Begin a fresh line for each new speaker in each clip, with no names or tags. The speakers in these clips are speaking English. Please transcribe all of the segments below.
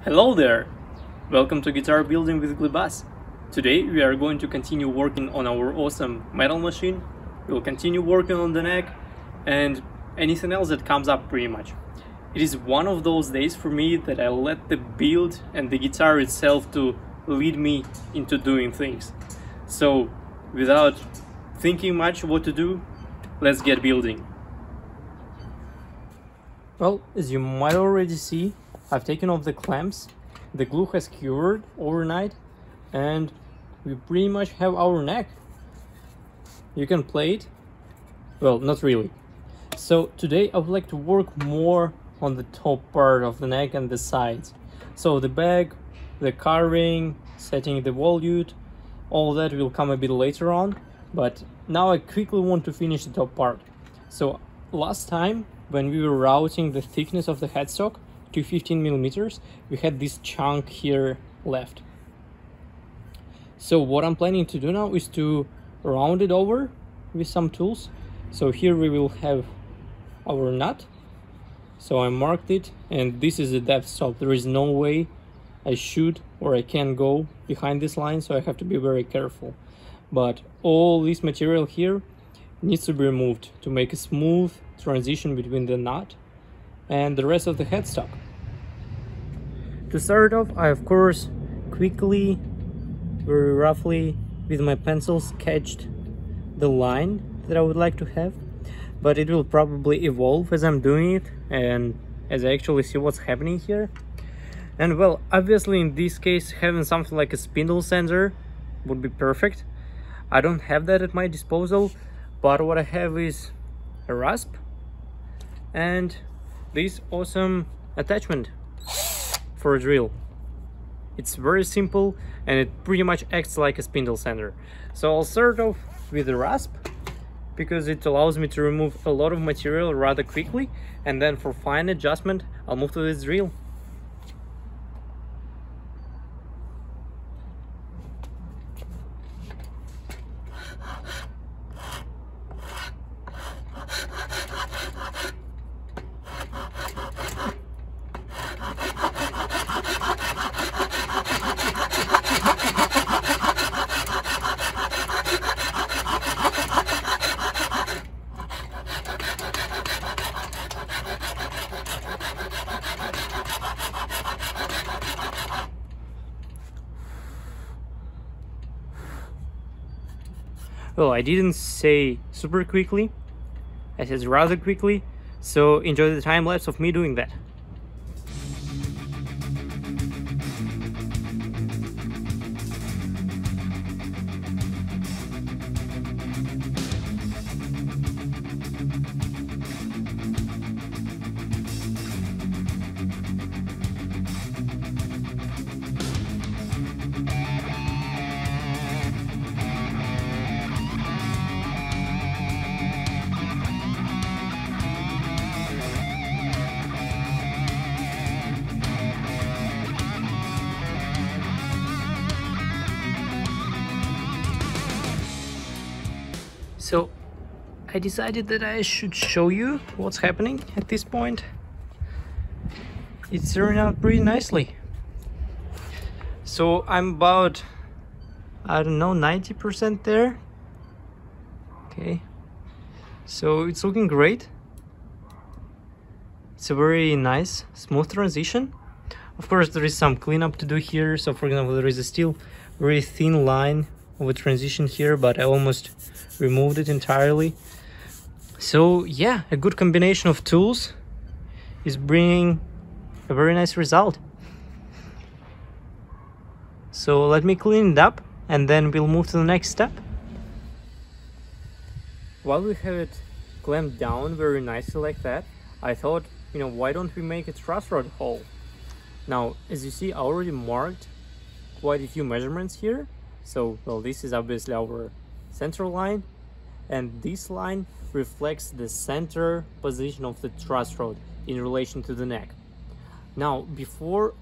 Hello there! Welcome to Guitar Building with Glibas. Today we are going to continue working on our awesome metal machine. We'll continue working on the neck and anything else that comes up pretty much. It is one of those days for me that I let the build and the guitar itself to lead me into doing things. So without thinking much what to do, let's get building. Well, as you might already see, I've taken off the clamps, the glue has cured overnight, and we pretty much have our neck. You can play it. Well, not really. So today I would like to work more on the top part of the neck and the sides. So the back, the carving, setting the volute, all that will come a bit later on. But now I quickly want to finish the top part. So last time when we were routing the thickness of the headstock to 15 millimeters, we had this chunk here left. So what I'm planning to do now is to round it over with some tools. So here we will have our nut. So I marked it, and this is the depth stop. There is no way I should or I can go behind this line, so I have to be very careful. But all this material here needs to be removed to make a smooth transition between the nut and the rest of the headstock. To start off, I of course quickly, very roughly with my pencil sketched the line that I would like to have, but it will probably evolve as I'm doing it and as I actually see what's happening here. And well, obviously in this case having something like a spindle sander would be perfect. I don't have that at my disposal, but what I have is a rasp and this awesome attachment for a drill. It's very simple and it pretty much acts like a spindle sander. So I'll start off with the rasp because it allows me to remove a lot of material rather quickly, and then for fine adjustment I'll move to this drill. Well, I didn't say super quickly, I said rather quickly, so enjoy the time lapse of me doing that. So I decided that I should show you what's happening at this point. It's turned out pretty nicely. So I'm about, I don't know, 90% there. Okay, so it's looking great. It's a very nice, smooth transition. Of course, there is some cleanup to do here. So for example, there is a still very thin line of a transition here, but I almost removed it entirely. So yeah, a good combination of tools is bringing a very nice result. So let me clean it up and then we'll move to the next step. While we have it clamped down very nicely like that, I thought, why don't we make a truss rod hole? Now, as you see, I already marked quite a few measurements here. So, well, this is obviously our center line, and this line reflects the center position of the truss rod in relation to the neck. Now, before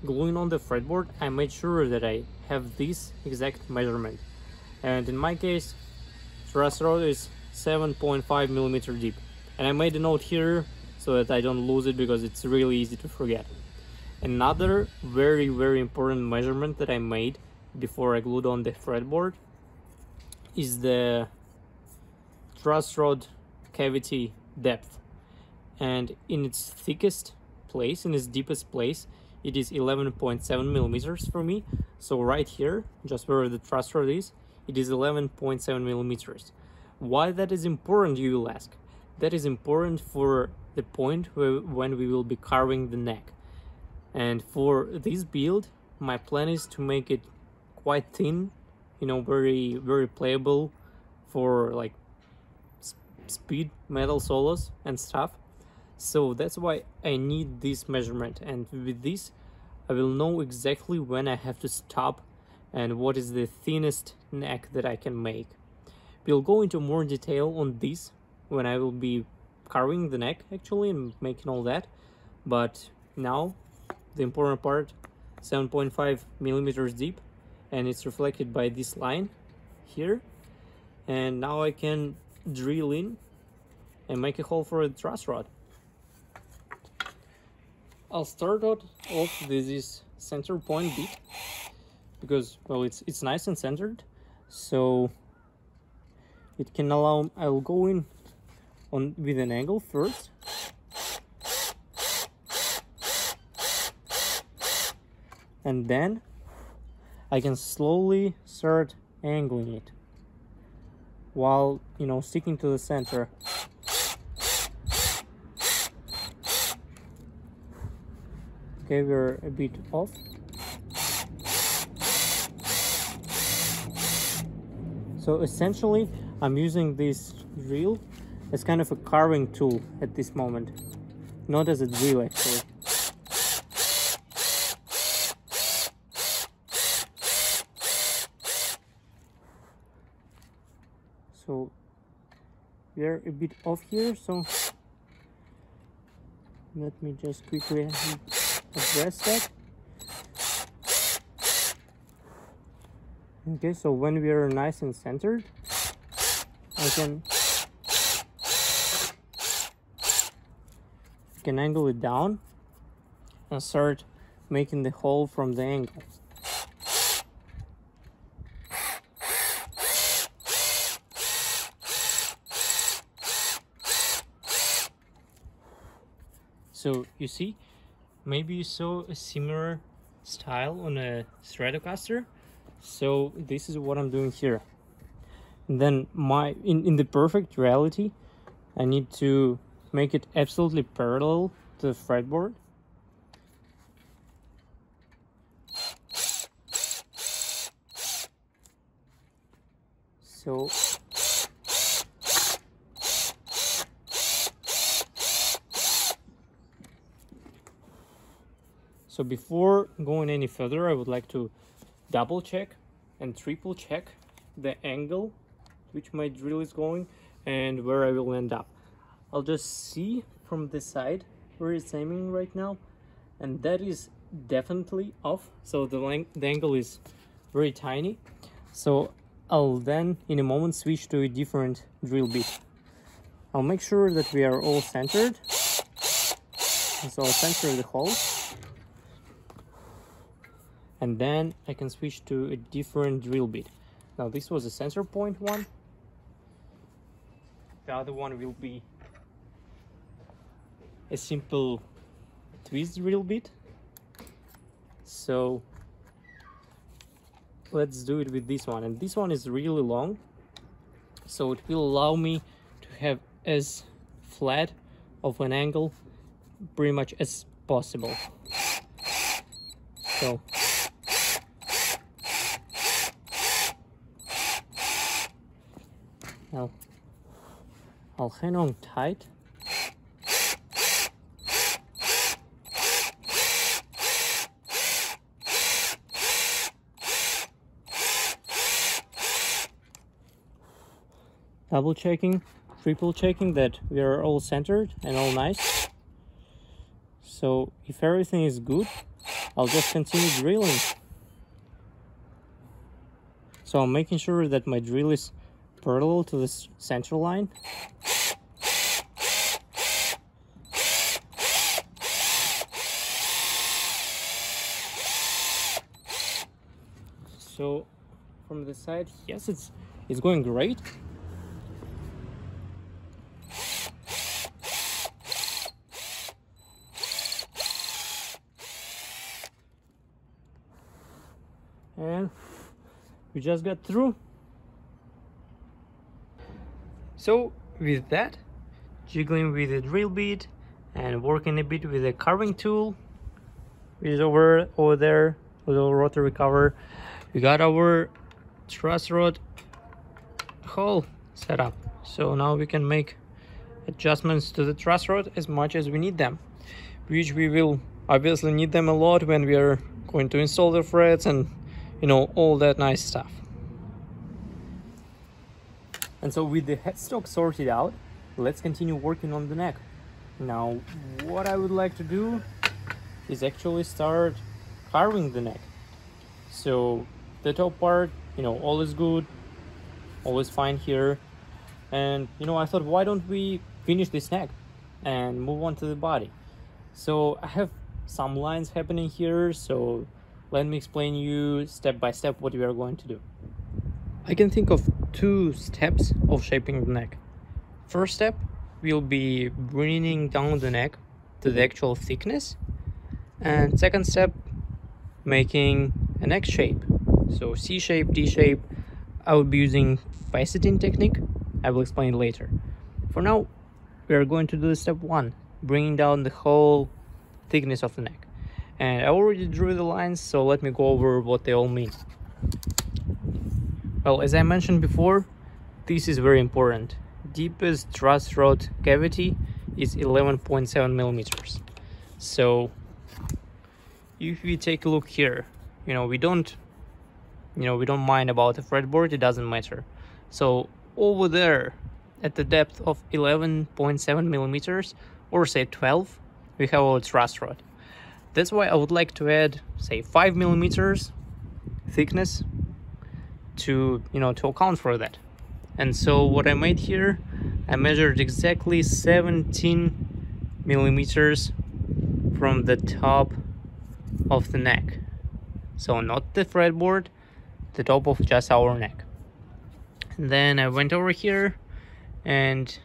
gluing on the fretboard, I made sure that I have this exact measurement, and in my case, truss rod is 7.5 millimeter deep, and I made a note here so that I don't lose it because it's really easy to forget. Another very important measurement that I made before I glued on the fretboard is the truss rod cavity depth, and in its thickest place, in its deepest place, it is 11.7 millimeters for me. So right here, just where the truss rod is, it is 11.7 millimeters. Why that is important, you will ask? That is important for the point when we will be carving the neck. And for this build, my plan is to make it quite thin, you know, very playable for like speed metal solos and stuff. So that's why I need this measurement, and with this I will know exactly when I have to stop and what is the thinnest neck that I can make. We'll go into more detail on this when I will be carving the neck actually and making all that, but now the important part, 7.5 millimeters deep, and it's reflected by this line here. And now I can drill in and make a hole for a truss rod. I'll start out off with this center point bit because, well, it's nice and centered, so it can allow. I'll go in on with an angle first, and then I can slowly start angling it while, you know, sticking to the center. Okay, we're a bit off. So essentially, I'm using this drill as kind of a carving tool at this moment, not as a drill actually. So we're a bit off here, so let me just quickly address that. Okay, so when we are nice and centered, I can angle it down and start making the hole from the angle. So you see, maybe you saw a similar style on a Stratocaster. So this is what I'm doing here. And then in the perfect reality, I need to make it absolutely parallel to the fretboard. So before going any further, I would like to double check and triple check the angle which my drill is going and where I will end up. I'll just see from the side where it's aiming right now, and that is definitely off, so the angle is very tiny. So I'll then in a moment switch to a different drill bit. I'll make sure that we are all centered, so I'll center the hole, and then I can switch to a different drill bit. Now this was a center point one. The other one will be a simple twist drill bit. So let's do it with this one, and this one is really long, so it will allow me to have as flat of an angle pretty much as possible. So now I'll hang on tight. Double checking, triple checking that we are all centered and all nice. So if everything is good, I'll just continue drilling. So I'm making sure that my drill is parallel to the center line. So from the side, yes, it's going great. And we just got through. So with that, jiggling with the drill bit and working a bit with the carving tool, which is over there, little rotary cover, we got our truss rod hole set up. So now we can make adjustments to the truss rod as much as we need them, which we will obviously need them a lot when we are going to install the threads and, you know, all that nice stuff. And so with the headstock sorted out, let's continue working on the neck. Now what I would like to do is actually start carving the neck. So the top part, you know, all is good, all is fine here. And, you know, I thought, why don't we finish this neck and move on to the body? So I have some lines happening here, so let me explain you step by step what we are going to do. I can think of two steps of shaping the neck. First step will be bringing down the neck to the actual thickness, and second step, making a neck shape. So C shape, D shape. I will be using faceting technique. I will explain it later. For now, we are going to do step one, bringing down the whole thickness of the neck. And I already drew the lines, so let me go over what they all mean. Well, as I mentioned before, this is very important. Deepest truss rod cavity is 11.7 millimeters. So if we take a look here, we don't mind about the fretboard, it doesn't matter. So over there at the depth of 11.7 millimeters, or say 12, we have our truss rod. That's why I would like to add, say, 5 millimeters thickness to account for that. And so what I made here, I measured exactly 17 millimeters from the top of the neck. So not the fretboard, the top of just our neck. And then I went over here, and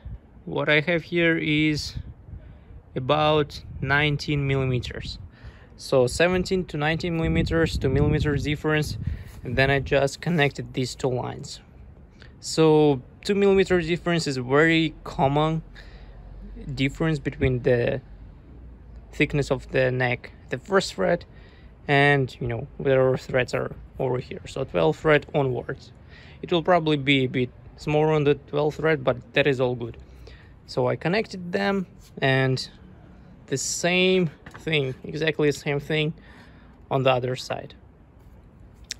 what I have here is about 19 millimeters. So 17 to 19 millimeters, 2 millimeters difference, and then I just connected these two lines. So 2 millimeters difference is very common difference between the thickness of the neck, the first thread, and whatever threads are over here. So 12 thread onwards. It will probably be a bit smaller on the 12th thread, but that is all good. So I connected them, and the same thing, exactly the same thing on the other side.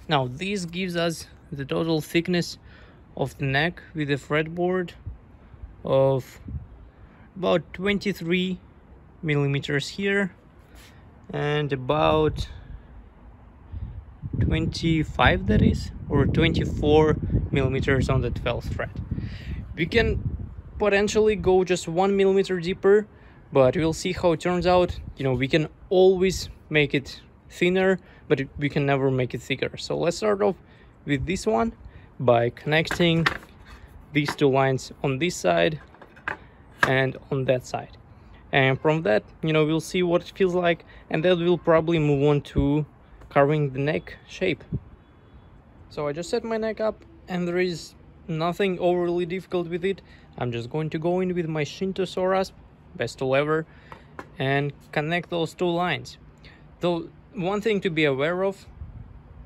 Now this gives us the total thickness of the neck with the fretboard of about 23 millimeters here, and about 25, that is, or 24 millimeters on the 12th thread. We can potentially go just 1 millimeter deeper, but we'll see how it turns out. We can always make it thinner, but we can never make it thicker. So let's start off with this one by connecting these two lines on this side and on that side. And from that, we'll see what it feels like, and then we'll probably move on to carving the neck shape. So I just set my neck up, and there is nothing overly difficult with it. I'm just going to go in with my Shinto saw rasp, best tool ever, and connect those two lines. Though one thing to be aware of,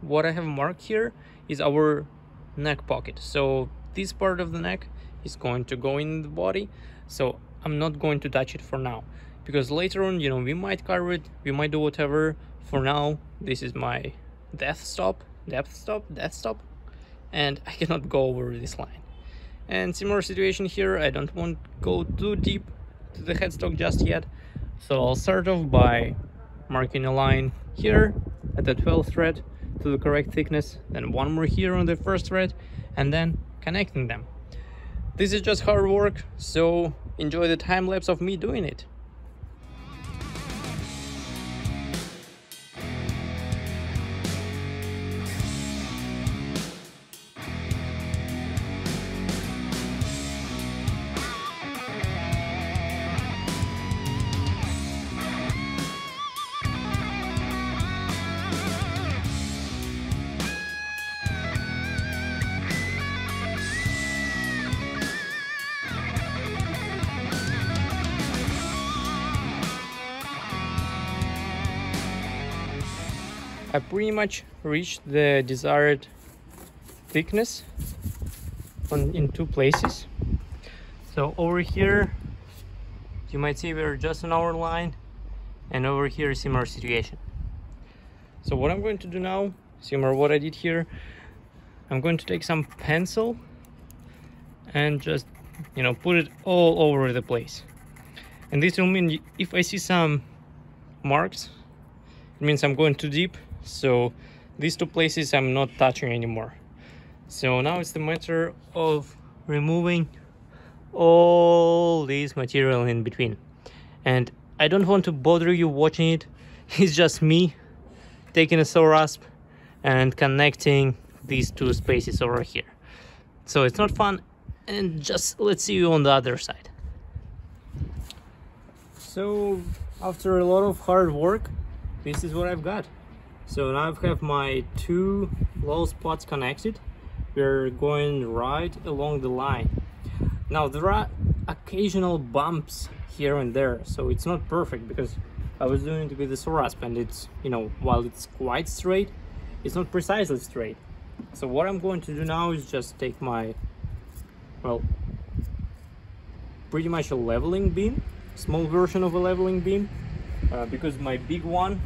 what I have marked here is our neck pocket. So this part of the neck is going to go in the body, so I'm not going to touch it for now, because later on, we might carve it, we might do whatever. For now, this is my depth stop, and I cannot go over this line. And similar situation here, I don't want to go too deep to the headstock just yet, so I'll start off by marking a line here at the 12th thread to the correct thickness, then one more here on the first thread, and then connecting them. This is just hard work, so enjoy the time lapse of me doing it. I pretty much reached the desired thickness in 2 places. So over here you might see we're just on our line, and over here similar situation. So what I'm going to do now, similar what I did here, I'm going to take some pencil and just, you know, put it all over the place. And this will mean if I see some marks, it means I'm going too deep. So these 2 places I'm not touching anymore. So now it's the matter of removing all this material in between. And I don't want to bother you watching it. It's just me taking a saw rasp and connecting these 2 spaces over here. So it's not fun, and just let's see you on the other side. So after a lot of hard work, this is what I've got. So now I have my 2 low spots connected. We're going right along the line. Now there are occasional bumps here and there, so it's not perfect because I was doing it with the saw rasp, and it's, you know, while it's quite straight, it's not precisely straight. So what I'm going to do now is just take my, well, pretty much a leveling beam, small version of a leveling beam, because my big one,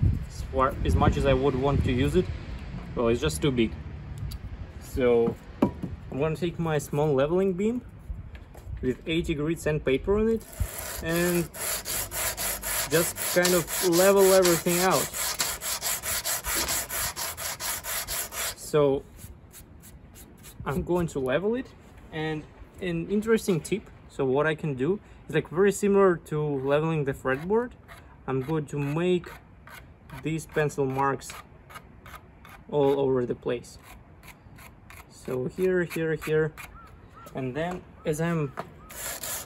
as much as I would want to use it, well, it's just too big. So I'm going to take my small leveling beam with 80 grit sandpaper on it and just kind of level everything out. So I'm going to level it, and an interesting tip, so what I can do is like very similar to leveling the fretboard. I'm going to make these pencil marks all over the place. So here, here, here, and then as I'm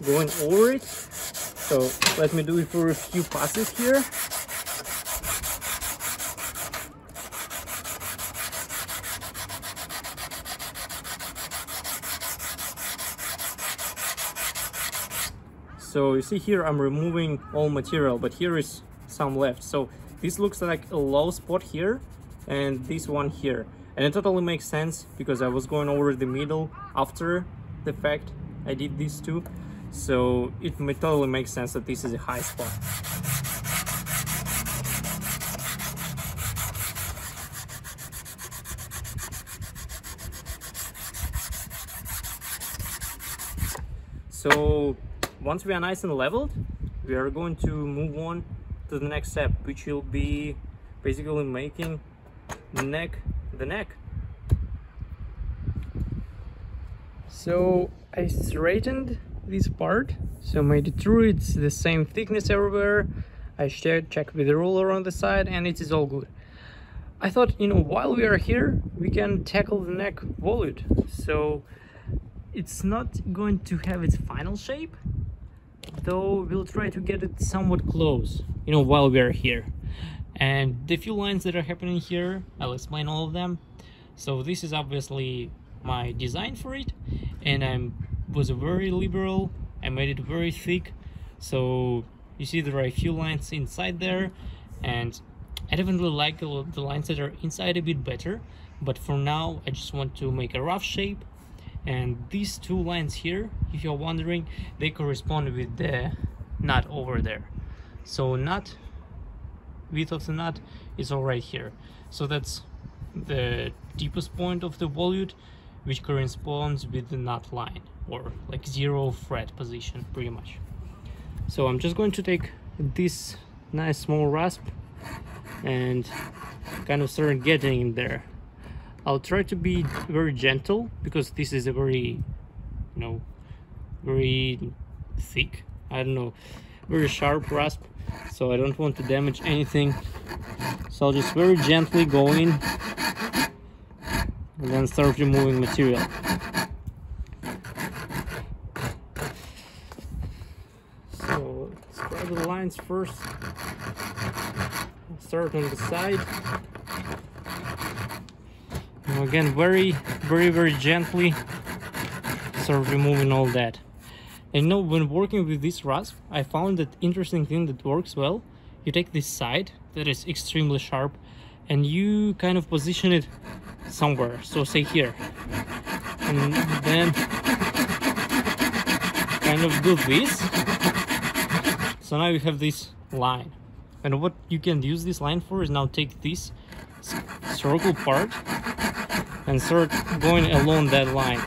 going over it, so let me do it for a few passes here. So you see here I'm removing all material, but here is some left. So this looks like a low spot here and this one here. And it totally makes sense because I was going over the middle after the fact I did these 2. So it totally makes sense that this is a high spot. So once we are nice and leveled, we are going to move on to the next step, which will be basically making the neck. So I straightened this part, so made it through. It's the same thickness everywhere. I checked with the ruler on the side, and it is all good. I thought, you know, while we are here, we can tackle the neck volute. So it's not going to have its final shape, though we'll try to get it somewhat close, you know, while we are here. And the few lines that are happening here, I'll explain all of them. So this is obviously my design for it, and I was very liberal. I made it very thick, so you see there are a few lines inside there, and I definitely like the lines that are inside a bit better, but for now I just want to make a rough shape. And these 2 lines here, if you're wondering, they correspond with the nut over there. So nut, width of the nut is all right here. So that's the deepest point of the volute, which corresponds with the nut line, or like 0 fret position pretty much. So I'm just going to take this nice small rasp and kind of start getting in there. I'll try to be very gentle because this is a very, you know, very thick, I don't know, very sharp rasp, so I don't want to damage anything. So I'll just very gently go in and then start removing material. So let's grab the lines first. I'll start on the side. And again, very gently start removing all that. And you know, when working with this rasp, I found that interesting thing that works well. You take this side that is extremely sharp and you kind of position it somewhere, so say here, and then kind of do this. So now you have this line, and what you can use this line for is now take this circle part and start going along that line.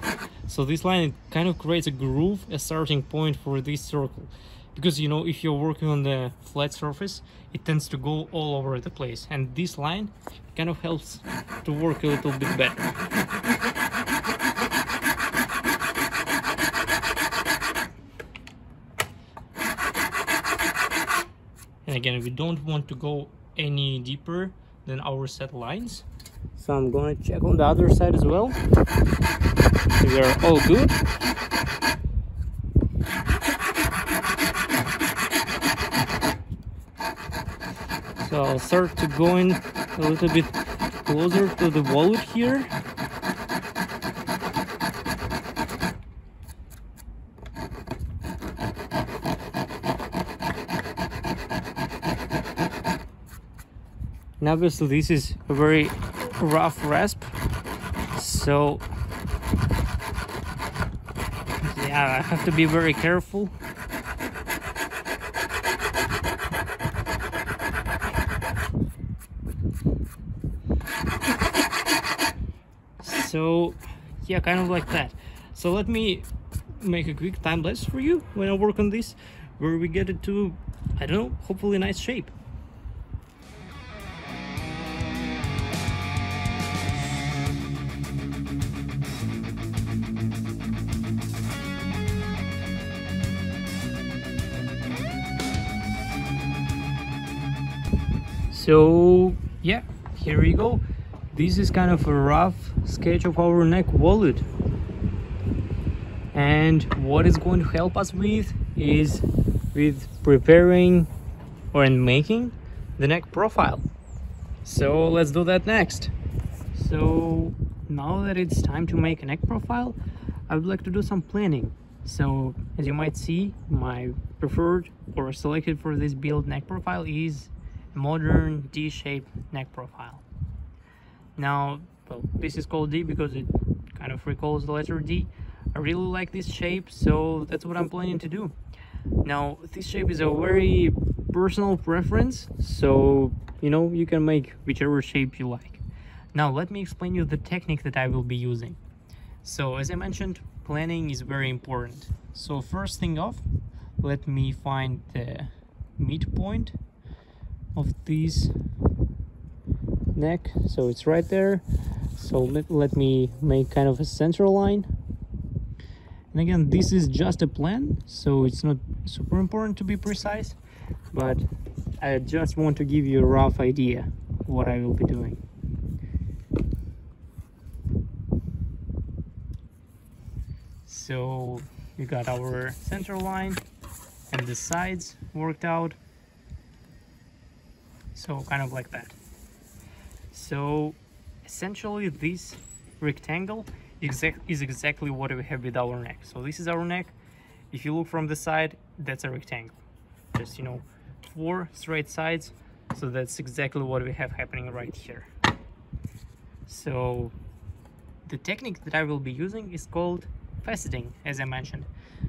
So this line kind of creates a groove, a starting point for this circle, because you know, if you're working on the flat surface, it tends to go all over the place, and this line kind of helps to work a little bit better. And again, we don't want to go any deeper than our set lines, so I'm gonna check on the other side as well. We are all good. So I'll start to going a little bit closer to the wallet here. And obviously this is a very rough rasp, so yeah, I have to be very careful. So yeah, kind of like that. So let me make a quick time lapse for you when I work on this, where we get it to, I don't know, hopefully a nice shape. So yeah, here we go. This is kind of a rough sketch of our neck wallet, and what it's going to help us with is with preparing or making the neck profile. So let's do that next. So now that it's time to make a neck profile, I would like to do some planning. So as you might see, my preferred or selected for this build neck profile is a modern D-shaped neck profile. Now, well, this is called D because it kind of recalls the letter D. I really like this shape, so that's what I'm planning to do. Now, this shape is a very personal preference, so you know, you can make whichever shape you like. Now, let me explain you the technique that I will be using. So, as I mentioned, planning is very important. So, first thing off, let me find the midpoint of this neck. So it's right there. So let me make kind of a center line. And again, this is just a plan, so it's not super important to be precise, but I just want to give you a rough idea of what I will be doing. So we got our center line and the sides worked out, so kind of like that. So essentially this rectangle is exactly what we have with our neck. So this is our neck. If you look from the side, that's a rectangle. Just, you know, 4 straight sides. So that's exactly what we have happening right here. So the technique that I will be using is called faceting, as I mentioned,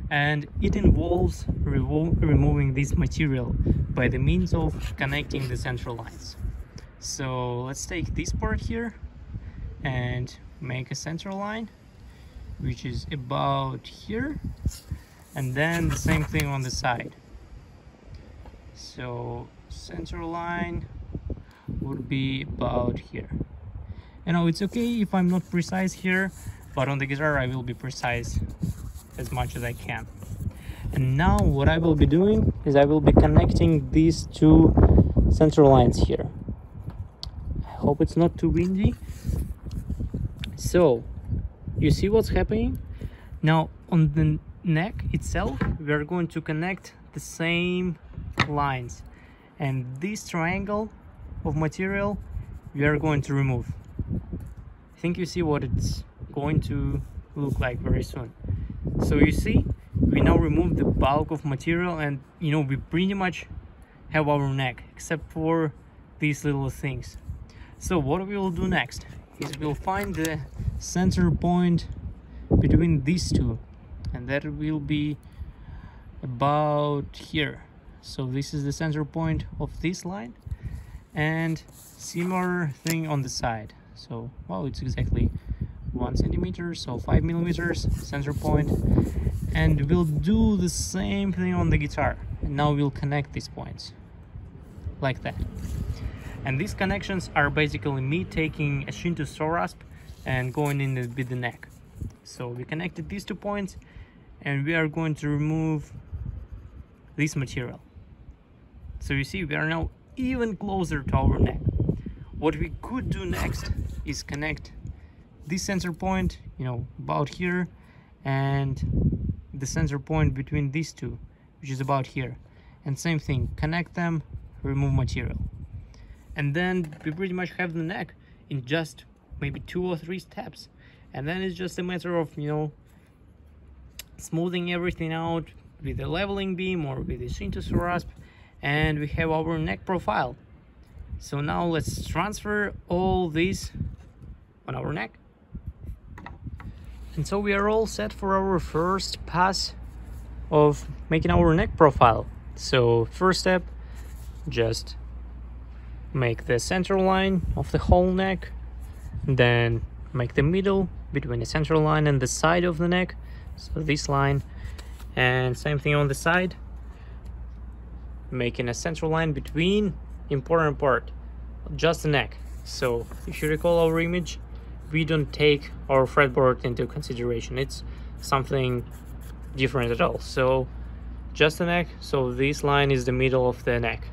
and it involves removing this material by the means of connecting the central lines. So let's take this part here and make a center line, which is about here, and then the same thing on the side. So center line would be about here. You know, it's okay if I'm not precise here, but on the guitar I will be precise as much as I can. And now what I will be doing is I will be connecting these 2 center lines here. I hope it's not too windy. So you see what's happening now on the neck itself. We are going to connect the same lines, and this triangle of material we are going to remove. I think you see what it's going to look like very soon. So you see, we now remove the bulk of material, and you know, we pretty much have our neck except for these little things. So what we will do next is we'll find the center point between these two, and that will be about here. So this is the center point of this line, and similar thing on the side. So well, it's exactly 1 centimeter, so 5 millimeters center point, and we'll do the same thing on the guitar. And now we'll connect these points like that. And these connections are basically me taking a Shinto saw rasp and going in with the neck. So we connected these 2 points, and we are going to remove this material. So you see, we are now even closer to our neck. What we could do next is connect this center point, you know, about here, and the center point between these two, which is about here. And same thing, connect them, remove material. And then we pretty much have the neck in just maybe 2 or 3 steps. And then it's just a matter of, you know, smoothing everything out with a leveling beam or with a Shinto saw rasp, and we have our neck profile. So now let's transfer all this on our neck. And so we are all set for our first pass of making our neck profile. So first step, just make the center line of the whole neck, then make the middle between the center line and the side of the neck, so this line, and same thing on the side, making a center line between important part, just the neck. So if you recall our image, we don't take our fretboard into consideration, it's something different at all. So just the neck, so this line is the middle of the neck,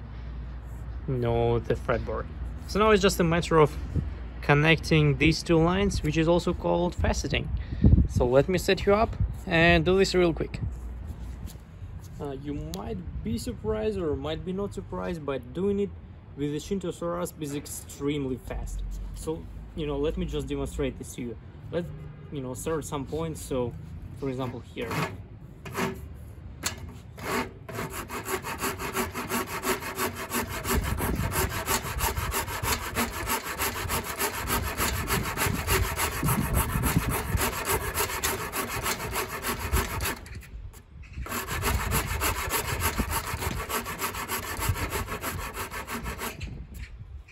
no the fretboard. So now it's just a matter of connecting these 2 lines, which is also called faceting. So let me set you up and do this real quick. You might be surprised or might be not surprised, but doing it with the Shinto saw rasp is extremely fast. So, you know, let me just demonstrate this to you. Let's, you know, start some points. So for example here,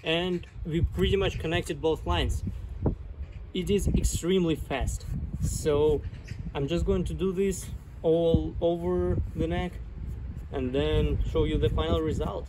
and we pretty much connected both lines. It is extremely fast. So I'm just going to do this all over the neck and then show you the final result.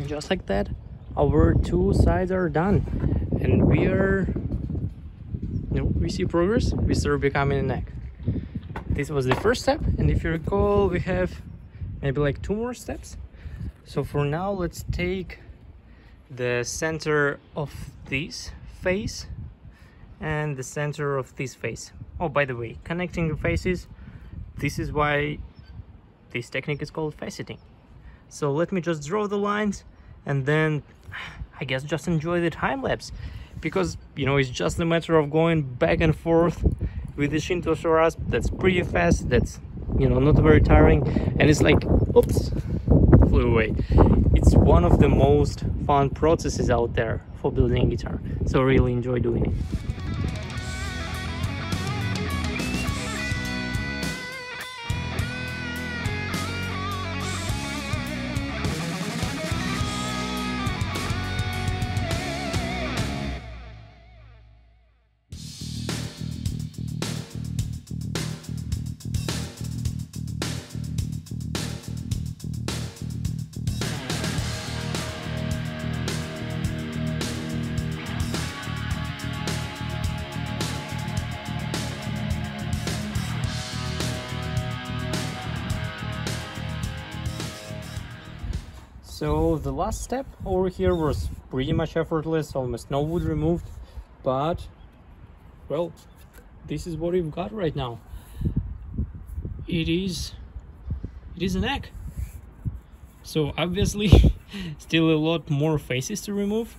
Just like that, our 2 sides are done, and we are, you know, we see progress. We start becoming a neck. This was the first step, and if you recall, we have maybe like 2 more steps. So for now, let's take the center of this face and the center of this face. Oh, by the way, connecting the faces, this is why this technique is called faceting. So let me just draw the lines, and then I guess just enjoy the time lapse, because, you know, it's just a matter of going back and forth with the Shinto saw rasp. That's pretty fast, that's, you know, not very tiring, and it's like, oops, flew away. It's one of the most fun processes out there for building a guitar, so I really enjoy doing it. So the last step over here was pretty much effortless, almost no wood removed, but well, this is what we've got right now. It is a neck. So obviously still a lot more faces to remove,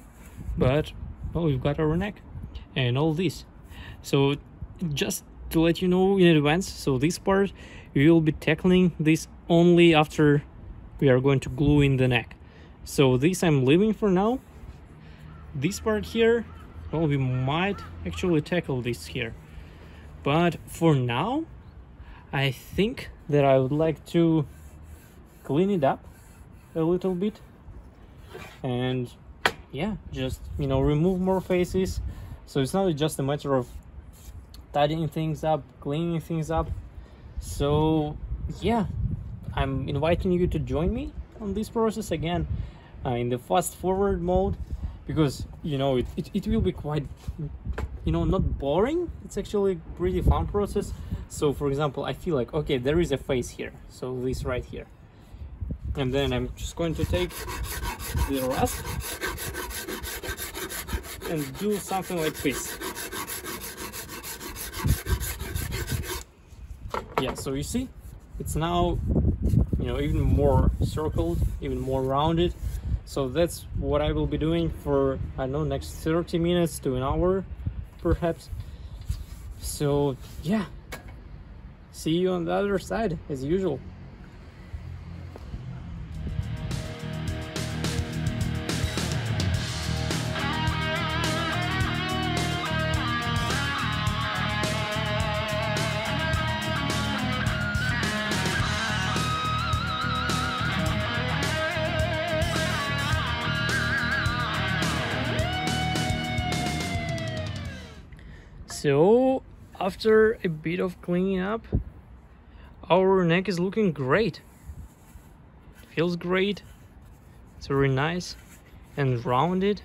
but well, we've got our neck and all this. So just to let you know in advance, so this part we will be tackling this only after we are going to glue in the neck. So this I'm leaving for now. This part here, well, we might actually tackle this here, but for now I think that I would like to clean it up a little bit and yeah, just, you know, remove more faces. So it's not just a matter of tidying things up, cleaning things up. So yeah, I'm inviting you to join me on this process again in the fast forward mode, because you know it will be quite, you know, not boring. It's actually a pretty fun process. So for example, I feel like, okay, there is a face here, so this right here, and then I'm just going to take the rust and do something like this. Yeah, so you see, it's now, you know, even more circled, even more rounded. So that's what I will be doing for, I don't know, next 30 minutes to an hour perhaps. So yeah, see you on the other side as usual. So after a bit of cleaning up, our neck is looking great. Feels great. It's very nice and rounded.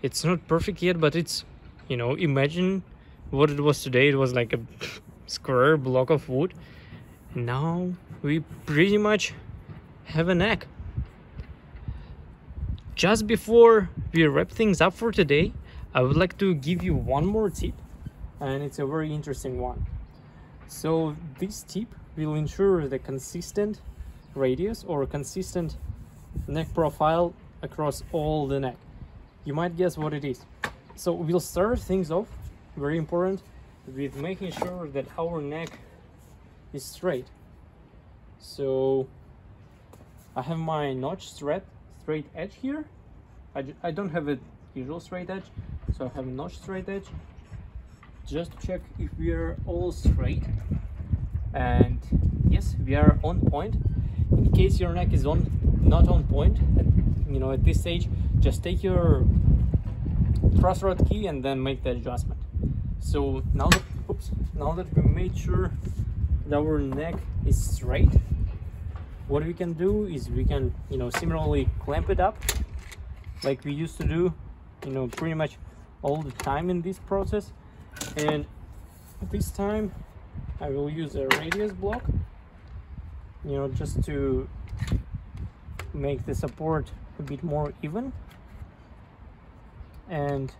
It's not perfect yet, but it's, you know, imagine what it was today. It was like a square block of wood. And now we pretty much have a neck. Just before we wrap things up for today, I would like to give you one more tip, and it's a very interesting one. So this tip will ensure the consistent radius or consistent neck profile across all the neck. You might guess what it is. So we'll start things off, very important, with making sure that our neck is straight. So I have my notch straight edge here. I don't have a usual straight edge, so I have a notch straight edge. Just check if we are all straight, and yes, we are on point. In case your neck is not on point, you know, at this stage, just take your crossrod key and then make the adjustment. So now that we made sure that our neck is straight, what we can do is we can, you know, similarly clamp it up like we used to do, you know, pretty much all the time in this process. And this time I will use a radius block, you know, just to make the support a bit more even. And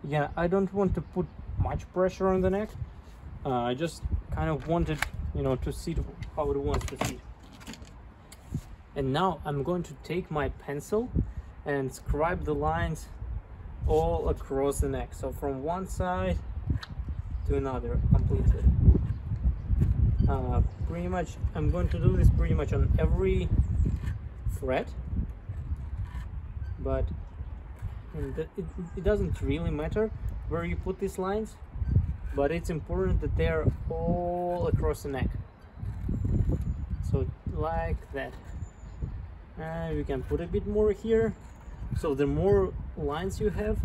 yeah, I don't want to put much pressure on the neck. I just kind of wanted, you know, to see how it wants to sit. And now I'm going to take my pencil and scribe the lines all across the neck, so from one side to another completely. Pretty much I'm going to do this pretty much on every thread, but it doesn't really matter where you put these lines, but it's important that they're all across the neck, so like that. And we can put a bit more here. So the more lines you have,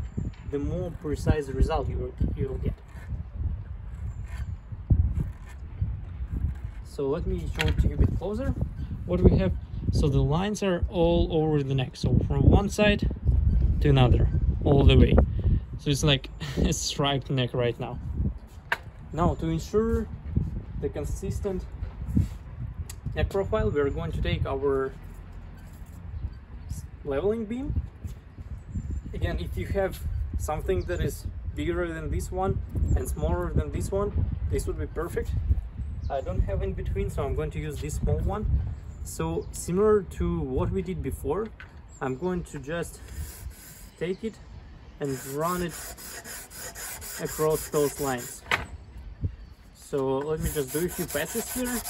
the more precise result you will get. So let me show it to you a bit closer what we have. So the lines are all over the neck, so from one side to another, all the way. So it's like a striped neck right now. Now, to ensure the consistent neck profile, we're going to take our leveling beam. Again, if you have something that is bigger than this one and smaller than this one, this would be perfect. I don't have in between, so I'm going to use this small one. So similar to what we did before, I'm going to just take it and run it across those lines. So let me just do a few passes here.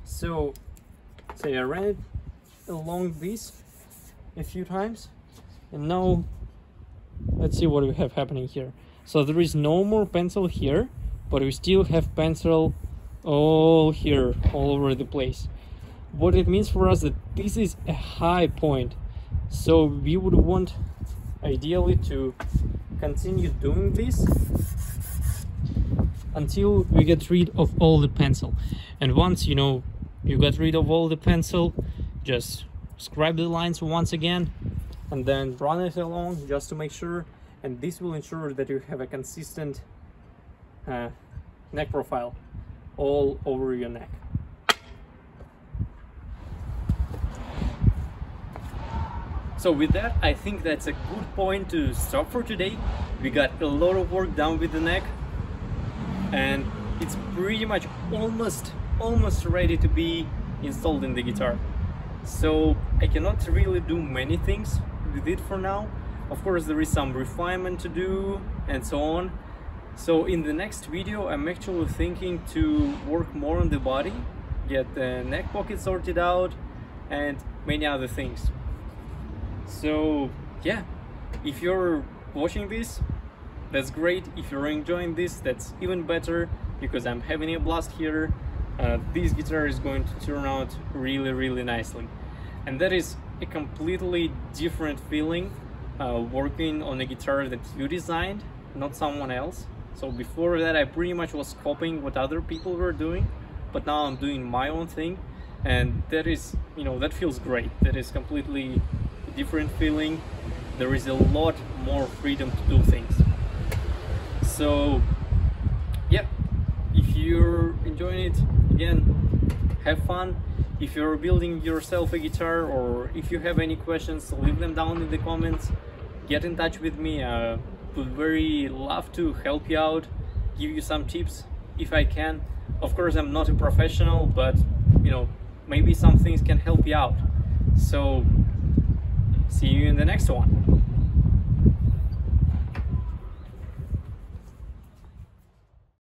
So I ran it along this a few times, and now let's see what we have happening here. So there is no more pencil here, but we still have pencil all here, all over the place. What it means for us that this is a high point, so we would want ideally to continue doing this until we get rid of all the pencil. And once you know you got rid of all the pencil, just scribe the lines once again and then run it along just to make sure, and this will ensure that you have a consistent neck profile all over your neck. So with that, I think that's a good point to stop for today. We got a lot of work done with the neck, and it's pretty much almost ready to be installed in the guitar. So I cannot really do many things with it for now. Of course, there is some refinement to do and so on. So in the next video, I'm actually thinking to work more on the body, get the neck pocket sorted out, and many other things. So yeah, if you're watching this, that's great. If you're enjoying this, that's even better, because I'm having a blast here. This guitar is going to turn out really nicely, and that is a completely different feeling, working on a guitar that you designed, not someone else. So before that, I pretty much was copying what other people were doing, but now I'm doing my own thing, and that is, you know, that feels great. That is completely different feeling. There is a lot more freedom to do things. So yeah, if you're enjoying it, again, have fun. If you're building yourself a guitar, or if you have any questions, leave them down in the comments. Get in touch with me. Would very love to help you out, give you some tips if I can. Of course, I'm not a professional, but you know, maybe some things can help you out. So see you in the next one.